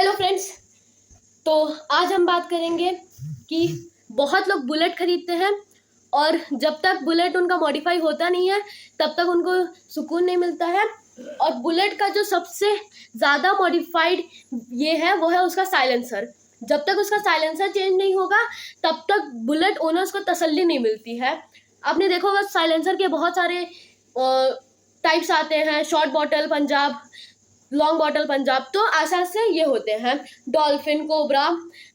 Hello friends. तो आज हम बात करेंगे कि बहुत लोग बुलेट खरीदते हैं और जब तक बुलेट उनका मॉडिफाई होता नहीं है तब तक उनको सुकून नहीं मिलता है। और बुलेट का जो सबसे ज़्यादा मॉडिफाइड ये है वो है उसका साइलेंसर। जब तक उसका साइलेंसर चेंज नहीं होगा तब तक बुलेट ओनर्स को तसल्ली नहीं मिलती है। आपने देखा होगा साइलेंसर के बहुत सारे टाइप्स आते हैं, short bottle Punjab, long bottle Punjab, तो आसार से ये होते हैं डॉल्फिन, कोबरा।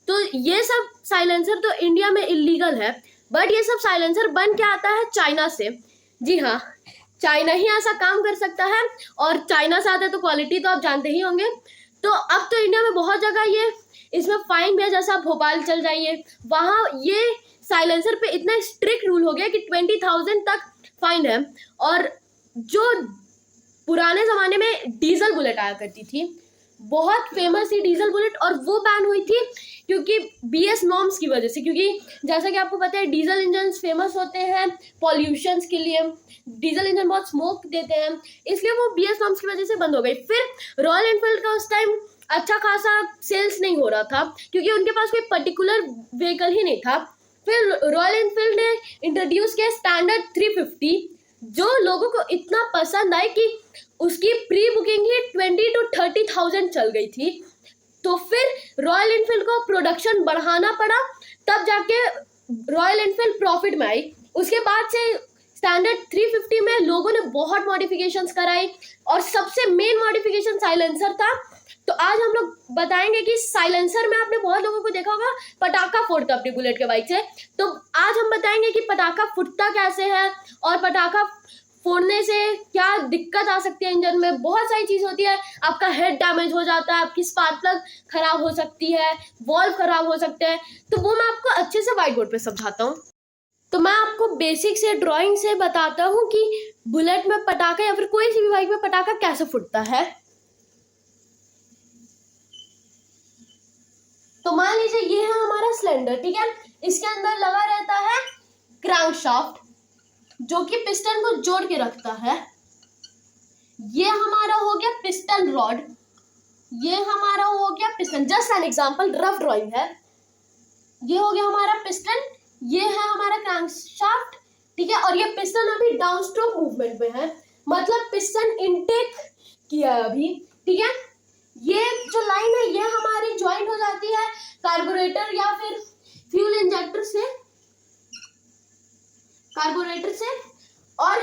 तो ये सब साइलेंसर तो इंडिया में इलीगल है, बट ये सब साइलेंसर बन के आता है चाइना से। जी हाँ, चाइना ही ऐसा काम कर सकता है और चाइना से आता है तो क्वालिटी तो आप जानते ही होंगे। तो अब तो इंडिया में बहुत जगह ये इसमें फाइन भी है, जैसा आप भोपाल चल जाइए वहाँ ये साइलेंसर पे इतना स्ट्रिक्ट रूल हो गया कि 20,000 तक फाइन है। और जो पुराने ज़माने में डीजल बुलेट आया करती थी, बहुत फेमस थी डीजल बुलेट, और वो बैन हुई थी क्योंकि बीएस नॉर्म्स की वजह से। क्योंकि जैसा कि आपको पता है डीजल इंजन फेमस होते हैं पॉल्यूशंस के लिए, डीजल इंजन बहुत स्मोक देते हैं, इसलिए वो बीएस नॉर्म्स की वजह से बंद हो गई। फिर रॉयल एनफील्ड का उस टाइम अच्छा खासा सेल्स नहीं हो रहा था क्योंकि उनके पास कोई पर्टिकुलर व्हीकल ही नहीं था। फिर रॉयल एनफील्ड ने इंट्रोड्यूस किया स्टैंडर्ड 350, जो लोगों को इतना पसंद आई कि उसकी प्री बुकिंग ही 20,000 to 30,000 चल गई थी। तो फिर रॉयल एनफील्ड को प्रोडक्शन बढ़ाना पड़ा, तब जाके रॉयल एनफील्ड प्रॉफिट में आई। उसके बाद से स्टैंडर्ड 350 में लोगों ने बहुत मॉडिफिकेशंस कराई और सबसे मेन मॉडिफिकेशन साइलेंसर था। तो आज हम लोग बताएंगे कि साइलेंसर में आपने बहुत लोगों को देखा होगा पटाखा फोड़ता अपनी बुलेट के बाइक से। तो आज हम बताएंगे कि पटाखा फूटता कैसे है और पटाखा फोड़ने से क्या दिक्कत आ सकती है इंजन में। बहुत सारी चीज़ होती है, आपका हेड डैमेज हो जाता है, आपकी स्पार्क प्लग खराब हो सकती है, वॉल्व खराब हो सकते हैं। तो वो मैं आपको अच्छे से व्हाइट बोर्ड पे समझाता हूँ। तो मैं आपको बेसिक से ड्राइंग से बताता हूँ कि बुलेट में पटाखा या फिर कोई सी भी बाइक में पटाखा कैसे फूटता है। तो मान लीजिए ये है हमारा सिलेंडर, ठीक है। इसके अंदर लगा रहता है क्रैंकशाफ्ट जो कि पिस्टन को जोड़ के रखता है। ये हमारा हो गया पिस्टन रॉड, ये हमारा हो गया piston, just an example, rough drawing है। ये हो गया हमारा पिस्टन, ये है हमारा क्रैंकशाफ्ट, ठीक है। और ये पिस्टन अभी डाउन स्ट्रोक मूवमेंट में है, मतलब पिस्टन इनटेक किया है अभी, ठीक है। ये जो लाइन है ये हमारी ज्वाइंट हो जाती है कार्बोरेटर या फिर फ्यूल इंजेक्टर से, और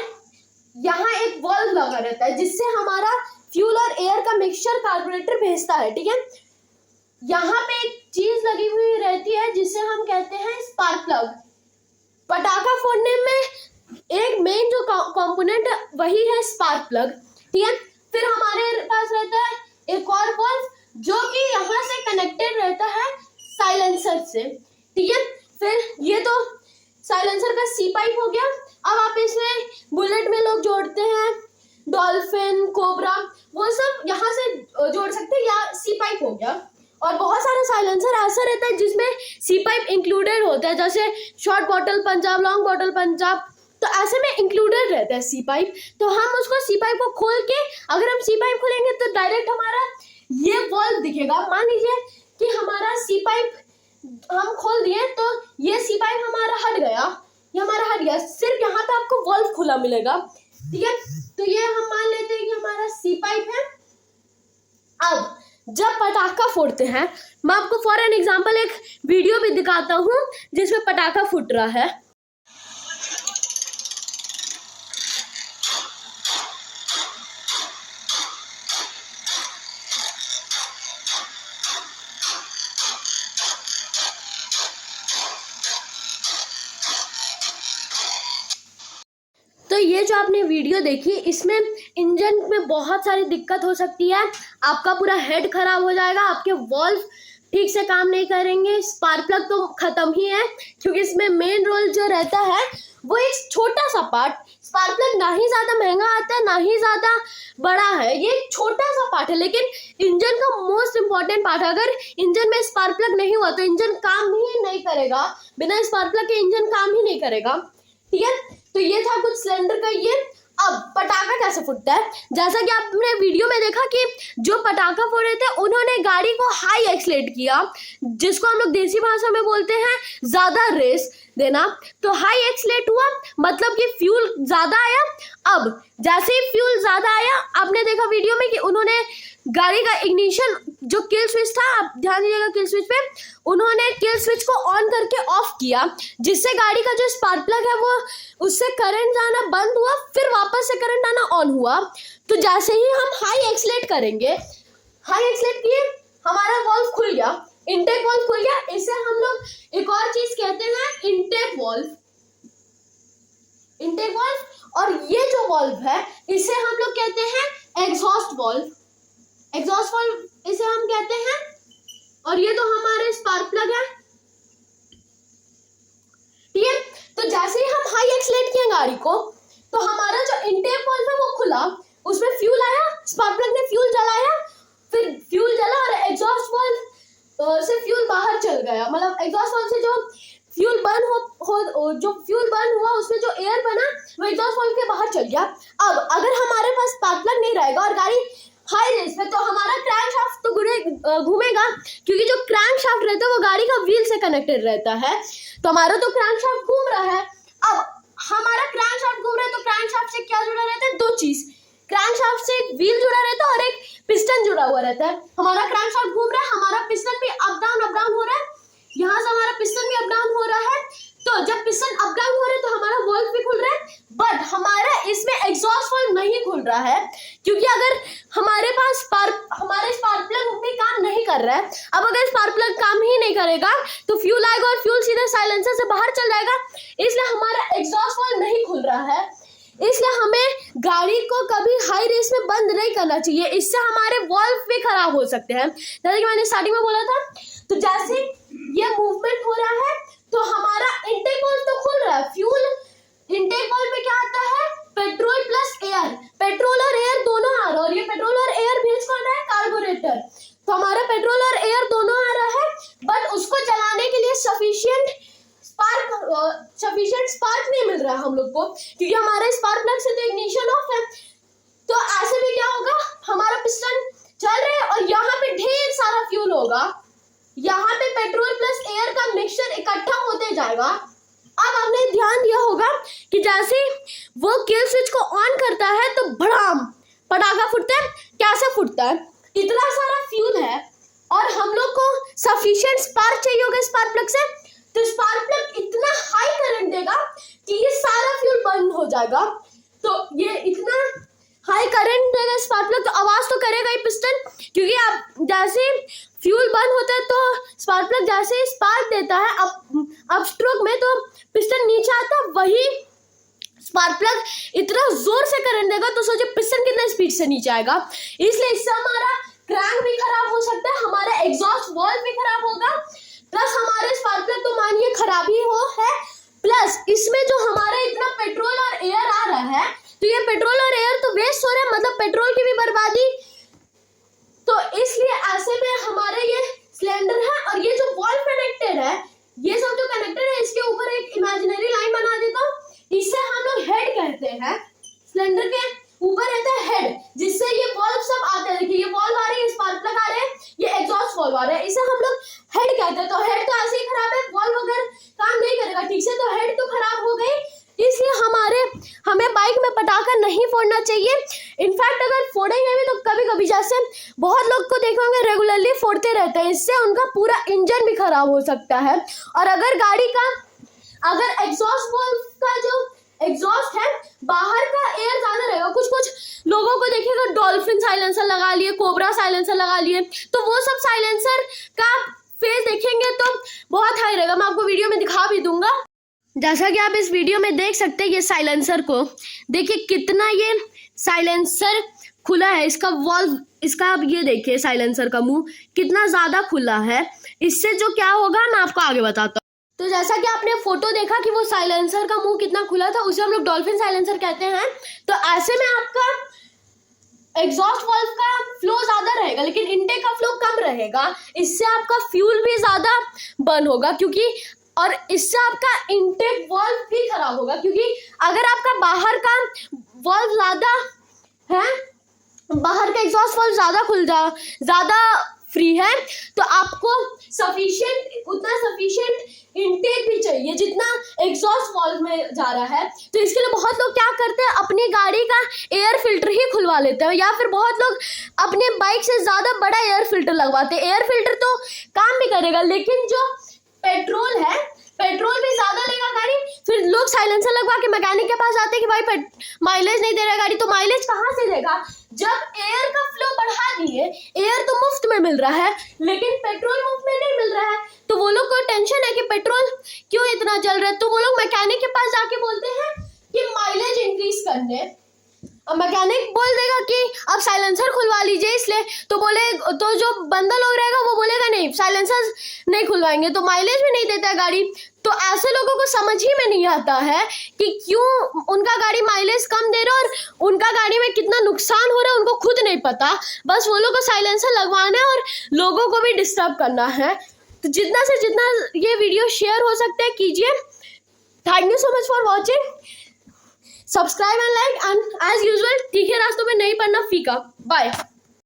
यहाँ एक वाल्व लगा रहता है जिससे हमारा फ्यूल और एयर का मिक्सचर कार्बोरेटर भेजता है, ठीक है। यहाँ पे एक चीज लगी हुई रहती है जिसे हम कहते हैं स्पार्क प्लग। पटाखा फोड़ने में एक मेन जो कंपोनेंट है वही है स्पार्क प्लग, ठीक है। फिर हमारे पास रहता है एक और वाल्व जो कि यहाँ से कनेक्टेड रहता है साइलेंसर से, ठीक है। फिर ये तो साइलेंसर का सी पाइप हो गया। अब आप इसमें बुलेट में लोग जोड़ते हैं डॉल्फिन, कोबरा, वो सब यहाँ से जोड़ सकते हैं, या सी पाइप हो गया। और बहुत सारे साइलेंसर ऐसा रहता है जिसमें सी पाइप इंक्लूडेड होता है, जैसे short bottle Punjab, long bottle Punjab, तो ऐसे में इंक्लूडेड रहता है सी पाइप। तो हम उसको सी पाइप को खोल के, अगर हम सी पाइप खोलेंगे तो डायरेक्ट हमारा ये वॉल्व दिखेगा। मान लीजिए कि हमारा सी पाइप हम खोल दिए तो ये सी पाइप हमारा हट गया, ये हमारा हट गया, सिर्फ यहाँ पे आपको वॉल्व खुला मिलेगा, ठीक है। तो ये हम मान लेते हैं कि हमारा सी पाइप है। अब जब पटाखा फोड़ते हैं, मैं आपको फॉर एन एग्जांपल एक वीडियो भी दिखाता हूँ जिसमें पटाखा फूट रहा है। तो ये जो आपने वीडियो देखी, इसमें इंजन में बहुत सारी दिक्कत हो सकती है। आपका पूरा हेड खराब हो जाएगा, आपके वॉल्व ठीक से काम नहीं करेंगे, स्पार्क प्लग तो खत्म ही है क्योंकि इसमें मेन रोल जो रहता है वो एक छोटा सा पार्ट। स्पार्क प्लग ना ही ज़्यादा महंगा आता है ना ही ज़्यादा बड़ा है, ये छोटा सा पार्ट है, लेकिन इंजन का मोस्ट इम्पॉर्टेंट पार्ट है। अगर इंजन में स्पार्क प्लग नहीं हुआ तो इंजन काम ही नहीं करेगा, बिना स्पार्क प्लग के इंजन काम ही नहीं करेगा, ठीक है। तो ये था कुछ सिलेंडर का ये। अब पटाखा कैसे फूटता है, जैसा कि आपने वीडियो में देखा कि जो पटाखा फोड़े थे उन्होंने गाड़ी को हाई एक्सलेट किया, जिसको हम लोग देसी भाषा में बोलते हैं ज़्यादा रेस देना। तो हाई एक्सलेट हुआ मतलब कि फ्यूल ज़्यादा आया। अब जैसे ही फ्यूल ज़्यादा आया, आपने देखा वीडियो में कि उन्होंने गाड़ी का इग्निशन जो किल स्विच था, आप ध्यान दीजिएगा किल स्विच पे, उन्होंने किल स्विच को ऑन करके ऑफ किया, जिससे गाड़ी का जो स्पार्क प्लग है वो उससे करंट जाना बंद हुआ, फिर वापस से करंट आना ऑन हुआ। तो जैसे ही हम हाई एक्सलेट करेंगे, हाई एक्सलेट किए, हमारा वॉल्व खुल गया, इनटेक वॉल्व खुल गया। इसे हम लोग एक और चीज कहते हैं इनटेक वॉल्व, इनटेक वॉल्व। और ये जो वॉल्व है इसे हम लोग कहते हैं एग्जॉस्ट वॉल्व, एग्जॉस्ट वॉल्व इसे हम कहते हैं। और ये तो हमारे स्पार्क प्लग है, ठीक है। तो जैसे ही हम हाई एक्सलेट किए गाड़ी को, तो हमारा जो इनटेक वॉल्व है वो खुला, उसमें फ्यूल आया, स्पार्क प्लग ने फ्यूल जलाया, फिर फ्यूल जला और एग्जॉस्ट वॉल्व से फ्यूल बाहर चल गया, मतलब एग्जॉस्ट वॉल्व से जो फ्यूल बर्न जो फ्यूल बर्न हुआ उसमें जो एयर बना वो एग्जॉस्ट वॉल्व के बाहर चल गया। अब अगर हमारे पास स्पार्क प्लग नहीं रहेगा और गाड़ी हाई रेस में, तो हमारा क्रैंकशाफ्ट तो घूमेगा, क्योंकि जो क्रैंकशाफ्ट रहता है वो गाड़ी का व्हील से कनेक्टेड रहता है। तो हमारा तो क्रैंकशाफ्ट घूम रहा है। अब हमारा क्रैंकशाफ्ट घूम रहा है तो क्रैंकशाफ्ट से क्या जुड़ा रहता है, दो चीज, क्रैंकशाफ्ट से एक व्हील जुड़ा रहता है और एक पिस्टन जुड़ा हुआ रहता है। हमारा क्रैंकशाफ्ट घूम रहा है, हमारा पिस्टन भी अप डाउन हो रहा है, यहाँ से हमारा पिस्टन भी अप डाउन हो रहा है। तो जब पिस्टन अप डाउन हो रहा है तो हमारा वॉल्व भी खुल रहा है, बट हमारा इसमें एग्जॉस्ट वॉल्व नहीं खुल रहा है, क्योंकि अगर हमारे स्पार्क प्लग भी काम नहीं कर रहा है। अब अगर स्पार्क प्लग काम ही नहीं करेगा तो फ्यूल आएगा और फ्यूल सीधे साइलेंसर से बाहर चल जाएगा, इसलिए हमारा एग्जॉस्ट वॉल्व नहीं खुल रहा है। इसलिए हमें गाड़ी को कभी हाई रेस में बंद नहीं करना चाहिए, इससे हमारे वॉल्व भी खराब हो सकते हैं। जैसे कि मैंने स्टार्टिंग में बोला था, तो जैसे ये मूवमेंट हो रहा है तो हमारा इंटेक वॉल्व तो खुल रहा है, फ्यूल इंटेक वॉल्व में क्या आता है, पेट्रोल प्लस एयर, पेट्रोल और एयर दोनों आ रहा है, और ये पेट्रोल और एयर भेज कौन रहा है, कार्बोरेटर। तो हमारा पेट्रोल और एयर दोनों आ रहा है, बट उसको जलाने के लिए सफिशिएंट स्पार्क नहीं मिल रहा है हम लोग को, क्योंकि हमारे स्पार्क प्लग से तो इग्निशन ऑफ है। तो ऐसे में क्या होगा, हमारा पिस्टन चल रहा है और यहाँ पे ढेर सारा फ्यूल होगा, यहाँ पे पेट्रोल प्लस एयर का मिक्सचर इकट्ठा होते जाएगा। अब आपने ध्यान दिया होगा कि जैसे वो किल स्विच को ऑन करता है तो भड़ाम पटाखा फूटता है। कैसे फूटता है, इतना सारा फ्यूल है और हम लोग को सफिशिएंट स्पार्क चाहिए होगा स्पार्क प्लग से, तो स्पार्क प्लग इतना हाई करंट देगा कि ये सारा फ्यूल बंद हो जाएगा। तो ये इतना हाई करंट देगा स्पार्क प्लग, तो आवाज तो करेगा ही पिस्टन, क्योंकि आप जैसे फ्यूल बंद होता है तो स्पार्क प्लग जैसे स्पार्क देता है अप स्ट्रोक में, तो पिस्टन नीचे आता है, वही स्पार्क प्लग इतना जोर से करंट देगा, तो सोचिए पिस्टन कितना स्पीड से नीचे आएगा। इसलिए इससे हमारा क्रैंक भी खराब हो सकता है, हमारा एग्जॉस्ट वॉल्व भी खराब होगा, प्लस हमारे स्पार्क प्लग तो मानिए खराब ही है, प्लस इसमें जो हमारा इतना पेट्रोल और एयर आ रहा है, तो ये पेट्रोल और एयर तो वेस्ट हो रहा है, मतलब पेट्रोल की भी बर्बादी। तो इसलिए ऐसे में हमारे ये सिलेंडर है और ये जो वॉल्व कनेक्टेड है, ये सब जो कनेक्टेड है, इसके ऊपर एक इमेजिनरी लाइन बना देता हूँ, इसे हम लोग हेड कहते हैं। सिलेंडर के ऊपर रहता है हेड, जिससे ये वॉल्व सब आते हैं। देखिए ये वॉल्व आ रही है, स्पार्क प्लग आ रहे हैं, ये एग्जॉस्ट वॉल्व आ रहा है, इसे हम लोग हेड कहते हैं। तो हेड तो ऐसे ही खराब है, वॉल्व अगर काम नहीं करेगा ठीक से तो हेड तो खराब हो गई। इसलिए हमें बाइक में पटाखा नहीं फोड़ना चाहिए। इनफैक्ट अगर फोड़ेंगे भी तो कभी कभी, जैसे बहुत लोग को देखे होंगे रेगुलरली फोड़ते रहते हैं, इससे उनका पूरा इंजन भी खराब हो सकता है। और अगर गाड़ी का एग्जॉस्ट वॉल्व का जो एग्जॉस्ट है, बाहर का एयर ज्यादा रहेगा, कुछ लोगों को देखिएगा डॉल्फिन साइलेंसर लगा लिए, कोबरा साइलेंसर लगा लिए, तो वो सब साइलेंसर का फेस देखेंगे तो बहुत हाई रहेगा। मैं आपको वीडियो में दिखा भी दूंगा, जैसा कि आप इस वीडियो में देख सकते हैं। ये साइलेंसर को देखिए कितना ये साइलेंसर खुला है, इसका वॉल्व, इसका आप ये देखिए साइलेंसर का मुंह कितना ज्यादा खुला है। इससे जो क्या होगा मैं आपको आगे बताता हूँ। तो जैसा कि आपने फोटो देखा कि वो साइलेंसर का मुंह कितना खुला था, उसे हम लोग डॉल्फिन साइलेंसर कहते हैं। तो ऐसे में आपका एग्जॉस्ट वॉल्व का फ्लो ज्यादा रहेगा लेकिन इनटेक का फ्लो कम रहेगा, इससे आपका फ्यूल भी ज्यादा बर्न होगा, क्योंकि और इससे आपका इनटेक वॉल्व भी खराब होगा, क्योंकि अगर आपका बाहर का वॉल्व ज़्यादा है, बाहर का एग्जॉस्ट वॉल्व ज़्यादा फ्री है, तो आपको उतना सफिशिएंट इनटेक भी चाहिए जितना एग्जॉस्ट वॉल्व में जा रहा है। तो इसके लिए बहुत लोग क्या करते हैं, अपनी गाड़ी का एयर फिल्टर ही खुलवा लेते हैं, या फिर बहुत लोग अपने बाइक से ज़्यादा बड़ा एयर फिल्टर लगवाते हैं। एयर फिल्टर तो काम भी करेगा, लेकिन जो पेट्रोल है, पेट्रोल भी ज़्यादा लेगा गाड़ी। फिर लोग साइलेंसर लगवा के मैकेनिक के पास जाते हैं कि भाई माइलेज नहीं दे रहा गाड़ी, तो माइलेज कहाँ से देगा जब एयर का फ्लो बढ़ा दिए। एयर तो मुफ्त में मिल रहा है, लेकिन पेट्रोल मुफ्त में नहीं मिल रहा है, तो वो लोग को टेंशन है कि पेट्रोल क्यों इतना जल रहा है, तो वो लोग मैकेनिक के पास जाके बोलते हैं कि माइलेज इंक्रीज करने। अब मैकेनिक बोल देगा कि आप साइलेंसर खुलवा लीजिए, इसलिए तो जो बंदा लोग रहेगा वो बोलेगा नहीं, साइलेंसर नहीं खुलवाएंगे तो माइलेज भी नहीं देता है गाड़ी। तो ऐसे लोगों को समझ ही में नहीं आता है कि क्यों उनका गाड़ी माइलेज कम दे रहा है और उनका गाड़ी में कितना नुकसान हो रहा है, उनको खुद नहीं पता। बस वो लोग को साइलेंसर लगवाना है और लोगों को भी डिस्टर्ब करना है। तो जितना से जितना ये वीडियो शेयर हो सकता है कीजिए। Thank you so much for watching. Subscribe and like, and as usual तीखे रास्तों में नहीं पड़ना फीका। बाय।